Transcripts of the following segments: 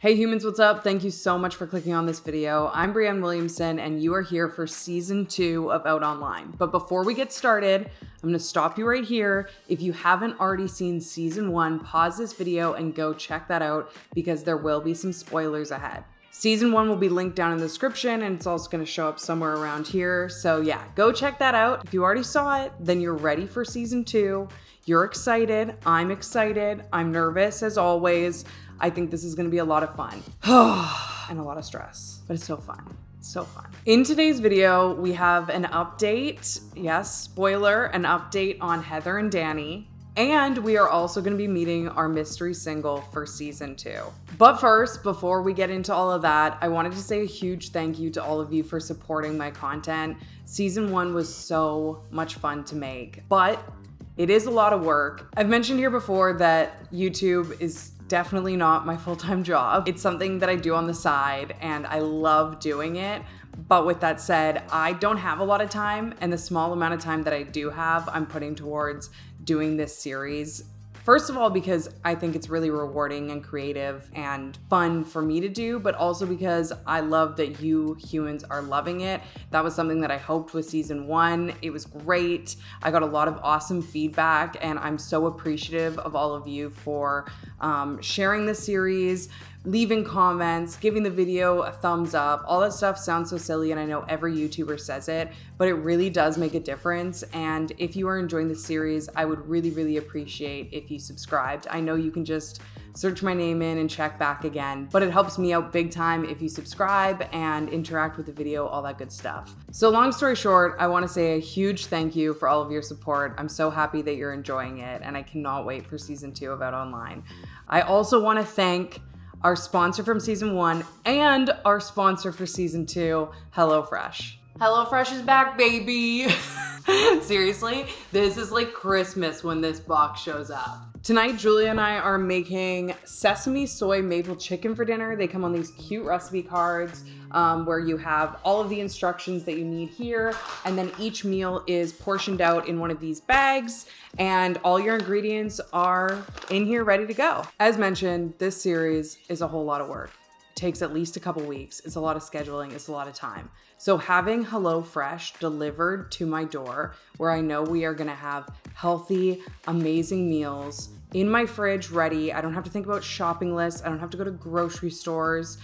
Hey humans, what's up? Thank you so much for clicking on this video. I'm Brianne Williamson and you are here for season 2 of Out Online. But before we get started, I'm gonna stop you right here. If you haven't already seen season 1, pause this video and go check that out because there will be some spoilers ahead. Season 1 will be linked down in the description and it's also gonna show up somewhere around here. So yeah, go check that out. If you already saw it, then you're ready for season 2. You're excited, I'm nervous as always. I think this is gonna be a lot of fun and a lot of stress, but it's so fun. So fun. In today's video, we have an update. Yes, spoiler, an update on Heather and Danny. And we are also gonna be meeting our mystery single for season 2. But first, before we get into all of that, I wanted to say a huge thank you to all of you for supporting my content. Season 1 was so much fun to make, but it is a lot of work. I've mentioned here before that YouTube is definitely not my full-time job. It's something that I do on the side and I love doing it. But with that said, I don't have a lot of time, and the small amount of time that I do have, I'm putting towards doing this series. First of all, because I think it's really rewarding and creative and fun for me to do, but also because I love that you humans are loving it. That was something that I hoped with season 1. It was great. I got a lot of awesome feedback and I'm so appreciative of all of you for sharing the series, leaving comments, giving the video a thumbs up. All that stuff sounds so silly and I know every YouTuber says it, but it really does make a difference. And if you are enjoying the series, I would really appreciate if you subscribed. I know you can just search my name in and check back again, but it helps me out big time if you subscribe and interact with the video, all that good stuff. So long story short, I want to say a huge thank you for all of your support. I'm so happy that you're enjoying it and I cannot wait for season 2 of Out Online. I also want to thank our sponsor from season 1 and our sponsor for season 2, Hellofresh. Hellofresh is back, baby. Seriously, this is like Christmas when this box shows up. Tonight, Julia and I are making sesame soy maple chicken for dinner. They come on these cute recipe cards where you have all of the instructions that you need here. And then each meal is portioned out in one of these bags and all your ingredients are in here ready to go. As mentioned, this series is a whole lot of work. It takes at least a couple weeks. It's a lot of scheduling. It's a lot of time. So having Hellofresh delivered to my door where I know we are gonna have healthy, amazing meals in my fridge ready. I don't have to think about shopping lists. I don't have to go to grocery stores.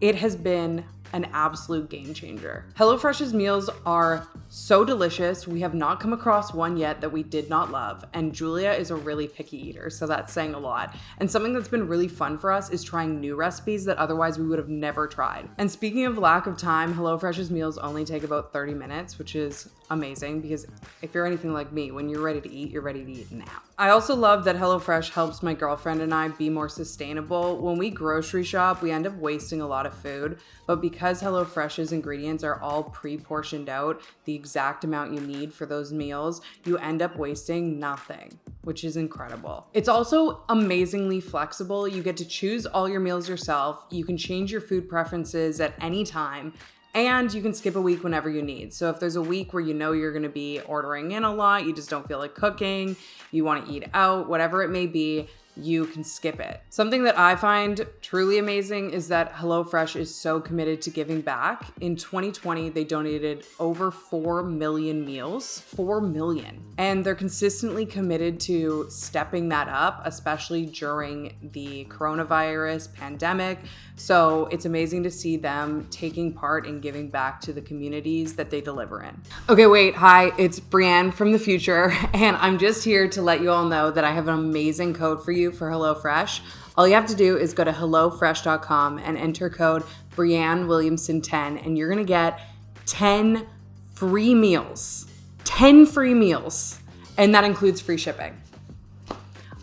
It has been an absolute game changer. Hellofresh's meals are so delicious. We have not come across one yet that we did not love. And Julia is a really picky eater, so that's saying a lot. And something that's been really fun for us is trying new recipes that otherwise we would have never tried. And speaking of lack of time, Hellofresh's meals only take about 30 minutes, which is amazing because if you're anything like me, when you're ready to eat, you're ready to eat now. I also love that HelloFresh helps my girlfriend and I be more sustainable. When we grocery shop, we end up wasting a lot of food, but because HelloFresh's ingredients are all pre-portioned out, the exact amount you need for those meals, you end up wasting nothing, which is incredible. It's also amazingly flexible. You get to choose all your meals yourself. You can change your food preferences at any time. And you can skip a week whenever you need. So if there's a week where you know you're gonna be ordering in a lot, you just don't feel like cooking, you wanna eat out, whatever it may be, you can skip it. Something that I find truly amazing is that HelloFresh is so committed to giving back. In 2020, they donated over 4 million meals, 4 million. And they're consistently committed to stepping that up, especially during the coronavirus pandemic. So it's amazing to see them taking part in giving back to the communities that they deliver in. Okay, wait, hi, it's Brianne from the future, and I'm just here to let you all know that I have an amazing code for you for HelloFresh. All you have to do is go to hellofresh.com and enter code BrianneWilliamson10 and you're gonna get 10 free meals. 10 free meals. And that includes free shipping.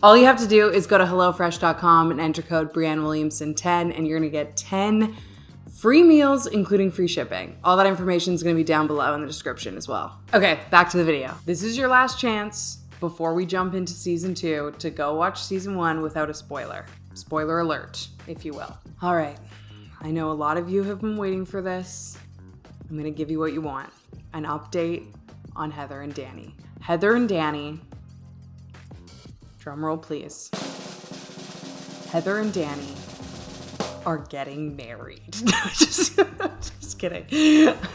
All you have to do is go to hellofresh.com and enter code BrianneWilliamson10 and you're gonna get 10 free meals, including free shipping. All that information is gonna be down below in the description as well. Okay, back to the video. This is your last chance before we jump into season 2 to go watch season 1 without a spoiler. Spoiler alert, if you will. All right, I know a lot of you have been waiting for this. I'm gonna give you what you want, an update on Heather and Danny. Heather and Danny, drum roll please. Heather and Danny are getting married. just kidding.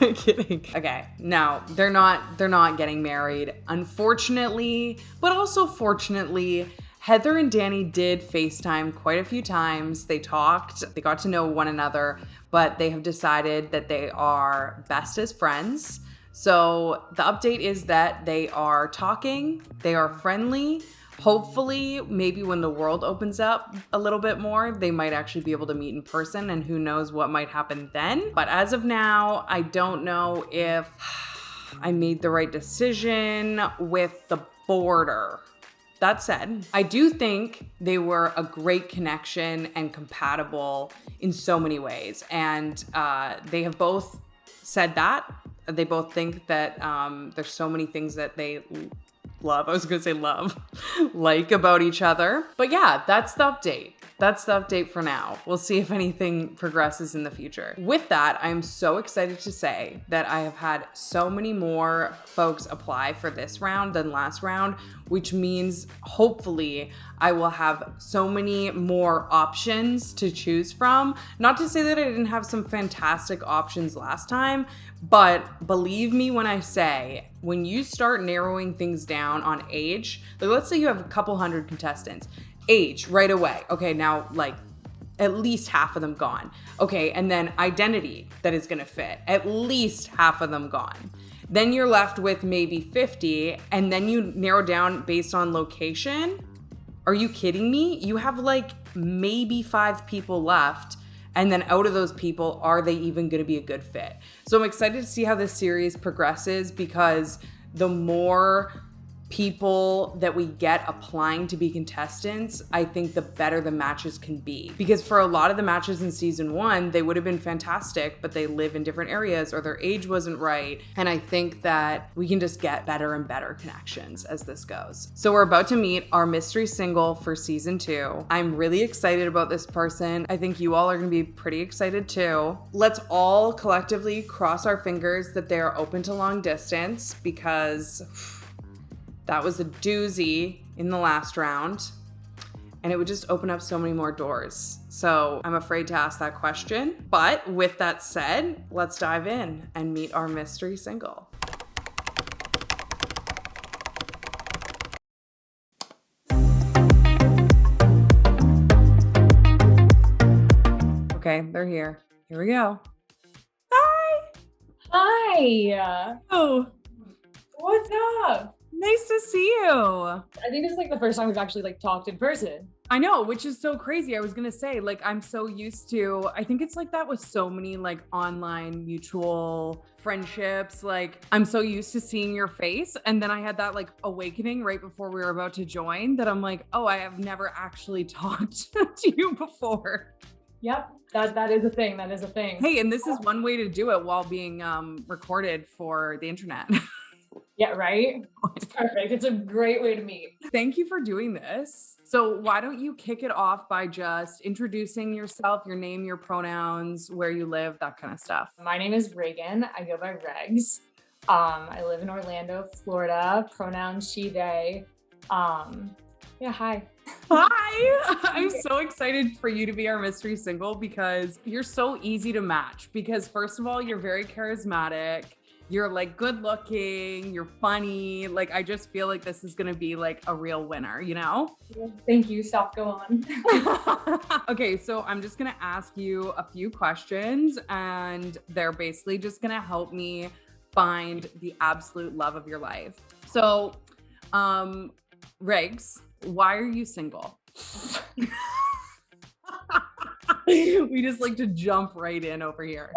I'm kidding. Okay, no, they're not getting married, unfortunately, but also fortunately. Heather and Danny did FaceTime quite a few times. They talked, they got to know one another, but they have decided that they are best as friends. So the update is that they are talking, they are friendly. Hopefully, maybe when the world opens up a little bit more, they might actually be able to meet in person, and who knows what might happen then. But as of now, I don't know if I made the right decision with the border. That said, I do think they were a great connection and compatible in so many ways. And they have both said that. They both think that there's so many things that they love. I was going to say love, like about each other. But yeah, that's the update. That's the update for now. We'll see if anything progresses in the future. With that, I'm so excited to say that I have had so many more folks apply for this round than last round, which means hopefully I will have so many more options to choose from. Not to say that I didn't have some fantastic options last time, but believe me when I say, when you start narrowing things down on age, like let's say you have a couple hundred contestants, age right away. Okay, now like at least half of them gone. Okay, and then identity that is gonna fit, at least half of them gone. Then you're left with maybe 50, and then you narrow down based on location. Are you kidding me? You have like maybe 5 people left. And then out of those people, are they even going to be a good fit? So I'm excited to see how this series progresses, because the more people that we get applying to be contestants, I think the better the matches can be. Because for a lot of the matches in season 1, they would have been fantastic, but they live in different areas or their age wasn't right. And I think that we can just get better and better connections as this goes. So we're about to meet our mystery single for season 2. I'm really excited about this person. I think you all are going to be pretty excited too. Let's all collectively cross our fingers that they are open to long distance, because that was a doozy in the last round, and it would just open up so many more doors. So I'm afraid to ask that question. But with that said, let's dive in and meet our mystery single. Okay, they're here. Here we go. Hi. Hi. Oh, What's up? nice to see you. I think this is like the first time we've actually like talked in person. I know, which is so crazy. I was gonna say, like, I'm so used to, I think it's like that with so many like online mutual friendships. Like, I'm so used to seeing your face. And then I had that like awakening right before we were about to join that I'm like, oh, I have never actually talked to you before. Yep, that is a thing. That is a thing. Hey, and this is one way to do it while being recorded for the internet. Yeah, right? It's perfect. It's a great way to meet. Thank you for doing this. So why don't you kick it off by just introducing yourself, your name, your pronouns, where you live, that kind of stuff. My name is Reagan. I go by Regs. I live in Orlando, Florida. Pronouns she, they. Yeah, hi. Hi! I'm so excited for you to be our mystery single, because you're so easy to match. Because first of all, you're very charismatic. You're like good looking, you're funny. Like, I just feel like this is gonna be like a real winner, you know? Thank you. Stop, go on. Okay, so I'm just gonna ask you a few questions, and they're basically just gonna help me find the absolute love of your life. So, Riggs, why are you single? We just like to jump right in over here.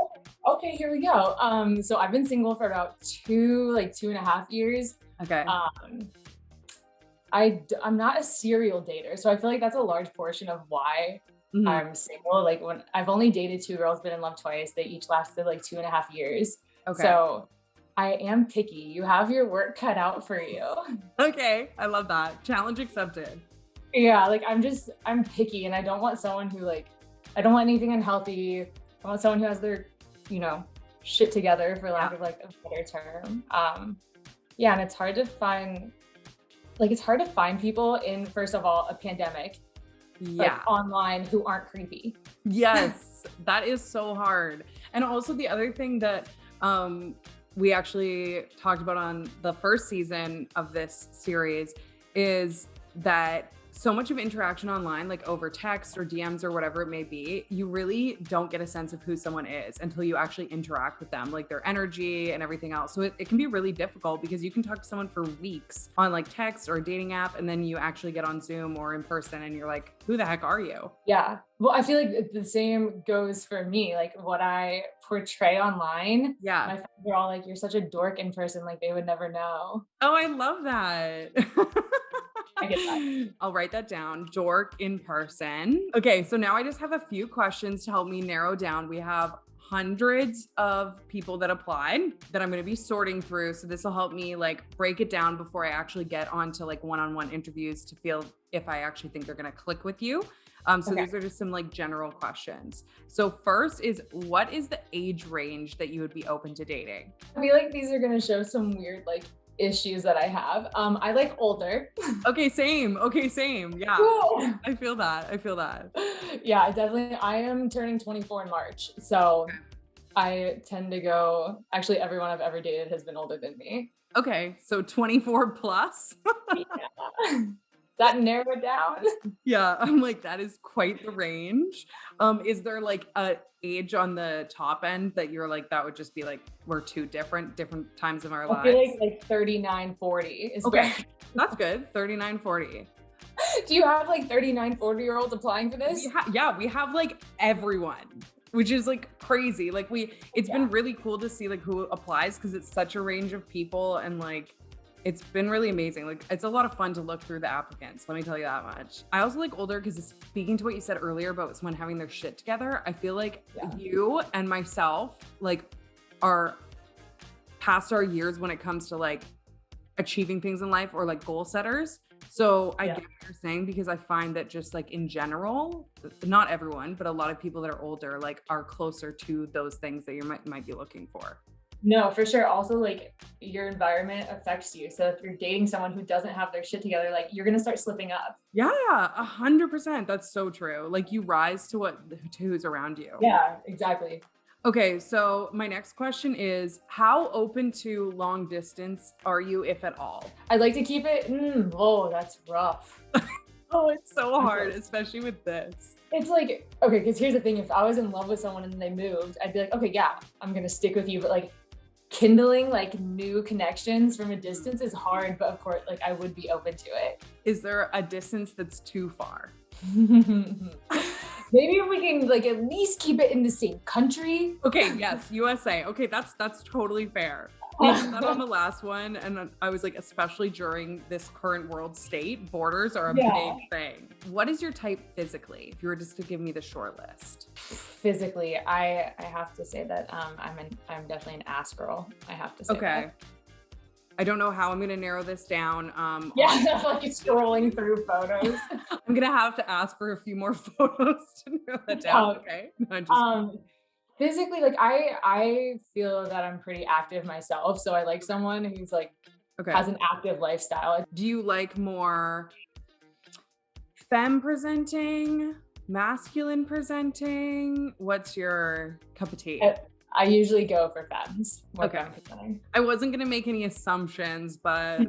Okay, here we go. So I've been single for about 2.5 years. Okay. I'm not a serial dater, so I feel like that's a large portion of why I'm single. Like, when I've only dated 2 girls, been in love twice. They each lasted like 2.5 years. Okay. So I am picky. You have your work cut out for you. Okay, I love that. Challenge accepted. Yeah, like I'm picky, and I don't want someone who I don't want anything unhealthy. I want someone who has their, shit together, for lack of like a better term. Yeah, and it's hard to find people in, first of all, a pandemic. Yeah. like online who aren't creepy. Yes, that is so hard. And also the other thing that we actually talked about on the first season of this series is that so much of interaction online, like over text or DMs or whatever it may be, you really don't get a sense of who someone is until you actually interact with them, like their energy and everything else. So it can be really difficult because you can talk to someone for weeks on like text or a dating app, and then you actually get on Zoom or in person and you're like, who the heck are you? Yeah. Well, I feel like the same goes for me. Like what I portray online, Yeah. my friends are all like, you're such a dork in person. Like they would never know. Oh, I love that. I get that. I'll write that down. Dork in person. Okay, so now I just have a few questions to help me narrow down. We have hundreds of people that applied that I'm going to be sorting through. So this will help me like break it down before I actually get onto like one-on-one interviews to feel if I actually think they're going to click with you. So Okay. these are just some like general questions. So first is, what is the age range that you would be open to dating? I feel like these are going to show some weird like issues that I have. I like older. Okay, same. Okay, same. Yeah. Cool. I feel that. Yeah, I am turning 24 in March. So Okay. I tend to go, actually everyone I've ever dated has been older than me. Okay, so 24 plus. Yeah. That narrowed it down. Yeah, I'm like, that is quite the range. Is there like a age on the top end that you're like, that would just be like, we're two different times of our I lives? feel like 39, 40 is Okay, fair. that's good. 39, 40. Do you have like 39, 40-year-olds applying for this? Yeah, we have like everyone, which is like crazy. Like it's been really cool to see like who applies because it's such a range of people, and like it's been really amazing. Like it's a lot of fun to look through the applicants. Let me tell you that much. I also like older because speaking to what you said earlier about someone having their shit together, I feel like you and myself like are past our years when it comes to like achieving things in life or like goal setters. So I get what you're saying, because I find that just like in general, not everyone, but a lot of people that are older like are closer to those things that you might be looking for. No, for sure. Also, like your environment affects you. So if you're dating someone who doesn't have their shit together, like you're gonna start slipping up. Yeah, 100%. That's so true. Like you rise to who's around you. Yeah, exactly. Okay, so my next question is, how open to long distance are you, if at all? I'd like to keep it. Whoa, that's rough. Oh, it's so hard, especially with this. It's like, okay, because here's the thing: if I was in love with someone and they moved, I'd be like, okay, yeah, I'm gonna stick with you. But like kindling like new connections from a distance is hard. But of course, like I would be open to it. Is there a distance that's too far? Maybe if we can like at least keep it in the same country. Okay, yes, USA. Okay, that's totally fair. We did that on the last one, and I was like, especially during this current world state, borders are a big thing. What is your type physically? If you were just to give me the short list. Physically, I have to say that I'm definitely an ass girl. I have to say. Okay. That. I don't know how I'm gonna narrow this down. Like scrolling through photos. I'm gonna have to ask for a few more photos to narrow that down. Okay. No, physically, like I feel that I'm pretty active myself, so I like someone who's like has an active lifestyle. Do you like more femme presenting, masculine presenting? What's your cup of tea? I usually go for femmes. Okay. I wasn't gonna make any assumptions, but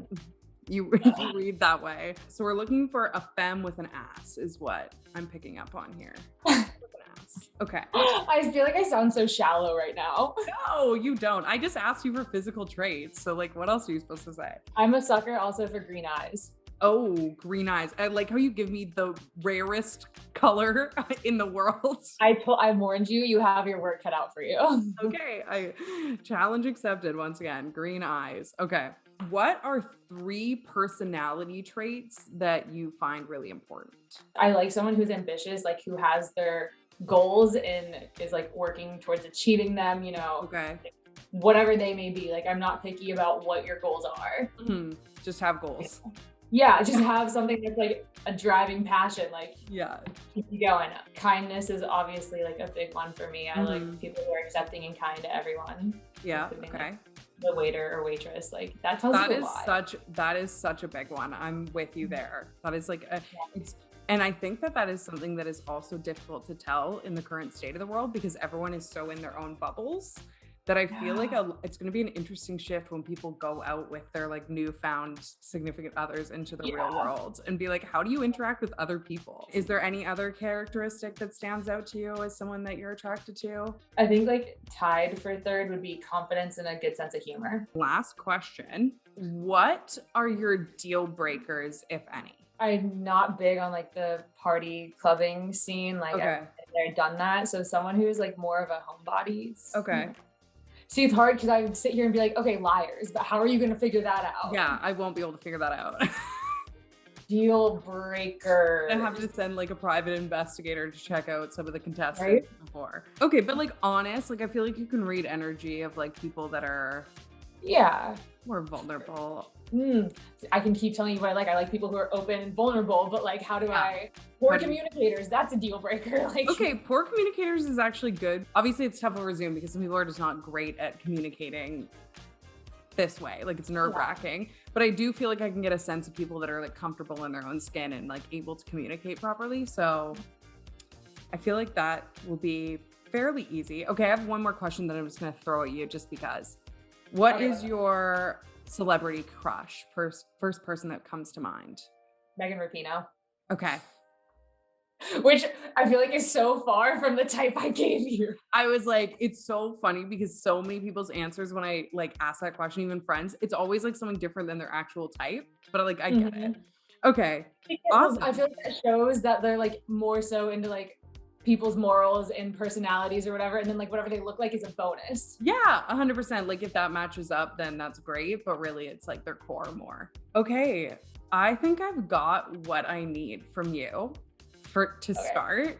you read that way. So we're looking for a femme with an ass is what I'm picking up on here. With an ass. Okay. I feel like I sound so shallow right now. No, you don't. I just asked you for physical traits. So like, what else are you supposed to say? I'm a sucker also for green eyes. Oh, green eyes. I like how you give me the rarest color in the world. I warned you, you have your work cut out for you. Okay, challenge accepted once again. Green eyes. Okay. What are 3 personality traits that you find really important? I like someone who's ambitious, like who has their goals and is like working towards achieving them, you know. Okay. Whatever they may be. Like I'm not picky about what your goals are. Mm-hmm. Just have goals. Yeah, just have something that's like a driving passion, like keep you going. Kindness is obviously like a big one for me. I like people who are accepting and kind to everyone. Yeah, okay. The waiter or waitress, like that tells you a lot. That is such a big one. I'm with you there. That is like And I think that is something that is also difficult to tell in the current state of the world because everyone is so in their own bubbles that I feel like it's going to be an interesting shift when people go out with their like newfound significant others into the real world and be like, how do you interact with other people? Is there any other characteristic that stands out to you as someone that you're attracted to? I think like tied for third would be confidence and a good sense of humor. Last question. What are your deal breakers, if any? I'm not big on like the party clubbing scene. Like I've been there, done that. So someone who's like more of a homebody. Okay. See, it's hard because I would sit here and be like, okay, liars, but how are you going to figure that out? Yeah, I won't be able to figure that out. Deal breaker. I have to send like a private investigator to check out some of the contestants before. Okay, but like honest, like I feel like you can read energy of like people that are more vulnerable. I can keep telling you what I like. I like people who are open and vulnerable, but like how do I poor communicators? That's a deal breaker. Like okay, poor communicators is actually good. Obviously it's tough over Zoom because some people are just not great at communicating this way. Like it's nerve-wracking. But I do feel like I can get a sense of people that are like comfortable in their own skin and like able to communicate properly. So I feel like that will be fairly easy. Okay, I have one more question that I'm just gonna throw at you just because. What is your celebrity crush? First person that comes to mind? Megan Rapinoe. Okay. Which I feel like is so far from the type I gave you. I was like, it's so funny because so many people's answers when I like ask that question, even friends, it's always like something different than their actual type. But like, I get it. Okay. Awesome. I feel like that shows that they're like more so into like people's morals and personalities or whatever, and then like whatever they look like is a bonus. Yeah, 100%. Like if that matches up, then that's great, but really it's like their core more. Okay, I think I've got what I need from you to start.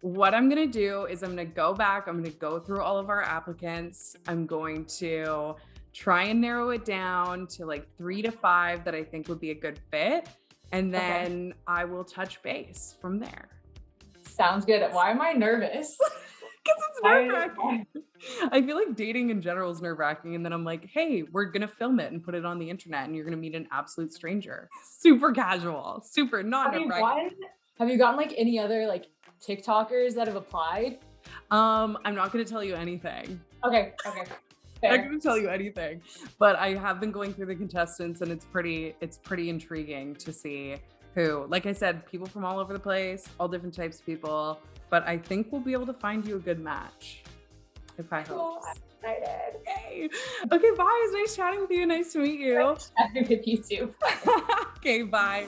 What I'm gonna do is I'm gonna go back, I'm gonna go through all of our applicants, I'm going to try and narrow it down to like 3 to 5 that I think would be a good fit, and then I will touch base from there. Sounds good. Why am I nervous? Because it's nerve-wracking. I feel like dating in general is nerve-wracking, and then I'm like, hey, we're gonna film it and put it on the internet, and you're gonna meet an absolute stranger. Super casual, super not nerve-wracking. Have you gotten like any other like TikTokers that have applied? I'm not gonna tell you anything. Okay. Fair. I'm not gonna tell you anything, but I have been going through the contestants, and it's pretty intriguing to see who, like I said, people from all over the place, all different types of people, but I think we'll be able to find you a good match. If I hope. I'm excited. Yay. Okay, bye. It was nice chatting with you. Nice to meet you. Nice chatting with you too. Okay, bye.